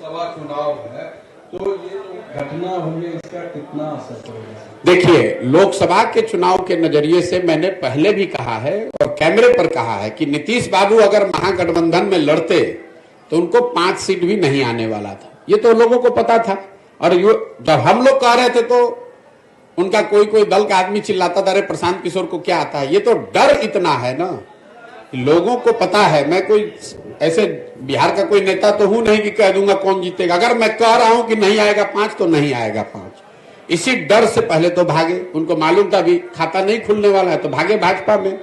लोकसभा चुनाव है, तो ये घटना हुई, इसका कितना असर पड़ेगा? देखिए, लोकसभा के चुनाव के नजरिए से मैंने पहले भी कहा है और कैमरे पर कहा है कि नीतीश बाबू अगर महागठबंधन में लड़ते तो उनको 5 सीट भी नहीं आने वाला था। ये तो लोगों को पता था। और जब हम लोग कह रहे थे तो उनका कोई दल का आदमी चिल्लाता था, अरे प्रशांत किशोर को क्या आता है। ये तो डर इतना है ना, लोगों को पता है। मैं कोई ऐसे बिहार का कोई नेता तो हूं नहीं कि कह दूंगा कौन जीतेगा। अगर मैं कह रहा हूं कि नहीं आएगा 5 तो नहीं आएगा 5। इसी डर से पहले तो भागे, उनको मालूम था भी खाता नहीं खुलने वाला है, तो भागे भाजपा में।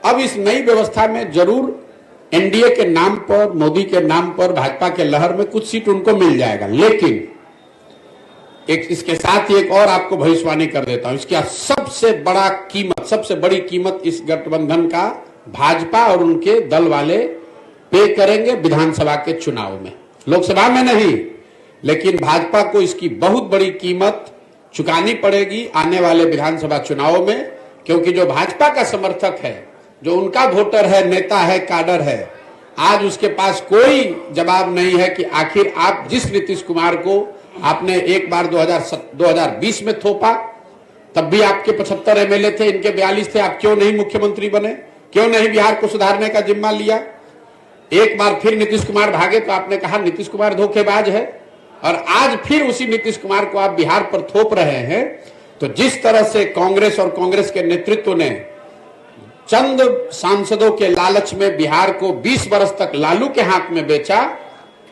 अब इस नई व्यवस्था में जरूर एनडीए के नाम पर, मोदी के नाम पर, भाजपा के लहर में कुछ सीट उनको मिल जाएगा। लेकिन इसके साथ ही एक और आपको भविष्यवाणी कर देता हूं, इसकी सबसे बड़ी कीमत इस गठबंधन का भाजपा और उनके दल वाले पे करेंगे विधानसभा के चुनाव में। लोकसभा में नहीं, लेकिन भाजपा को इसकी बहुत बड़ी कीमत चुकानी पड़ेगी आने वाले विधानसभा चुनाव में। क्योंकि जो भाजपा का समर्थक है, जो उनका वोटर है, नेता है, काडर है, आज उसके पास कोई जवाब नहीं है कि आखिर आप जिस नीतीश कुमार को आपने एक बार 2020 में थोपा, तब भी आपके 75 एमएलए थे, इनके 42 थे, आप क्यों नहीं मुख्यमंत्री बने? क्यों नहीं बिहार को सुधारने का जिम्मा लिया? एक बार फिर नीतीश कुमार भागे तो आपने कहा नीतीश कुमार धोखेबाज है, और आज फिर उसी नीतीश कुमार को आप बिहार पर थोप रहे हैं। तो जिस तरह से कांग्रेस और कांग्रेस के नेतृत्व ने चंद सांसदों के लालच में बिहार को 20 वर्ष तक लालू के हाथ में बेचा,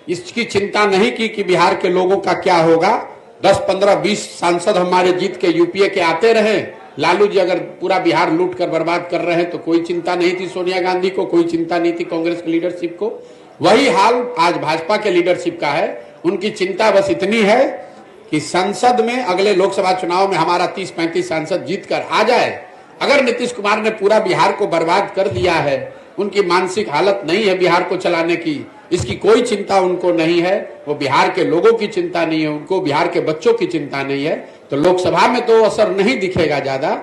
इसकी चिंता नहीं की कि बिहार के लोगों का क्या होगा। 10, 15, 20 सांसद हमारे जीत के यूपीए के आते रहे। लालू जी अगर पूरा बिहार लूट कर बर्बाद कर रहे हैं तो कोई चिंता नहीं थी सोनिया गांधी को, कोई चिंता नहीं थी कांग्रेस की लीडरशिप को। वही हाल आज भाजपा के लीडरशिप का है। उनकी चिंता बस इतनी है कि संसद में अगले लोकसभा चुनाव में हमारा 30-35 सांसद जीत कर आ जाए। अगर नीतीश कुमार ने पूरा बिहार को बर्बाद कर दिया है, उनकी मानसिक हालत नहीं है बिहार को चलाने की, इसकी कोई चिंता उनको नहीं है, वो बिहार के लोगों की चिंता नहीं है, उनको बिहार के बच्चों की चिंता नहीं है, तो लोकसभा में तो असर नहीं दिखेगा ज्यादा,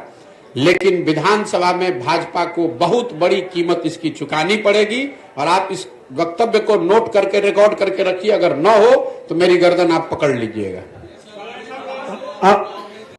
लेकिन विधानसभा में भाजपा को बहुत बड़ी कीमत इसकी चुकानी पड़ेगी। और आप इस वक्तव्य को नोट करके, रिकॉर्ड करके रखिए, अगर न हो तो मेरी गर्दन आप पकड़ लीजिएगा।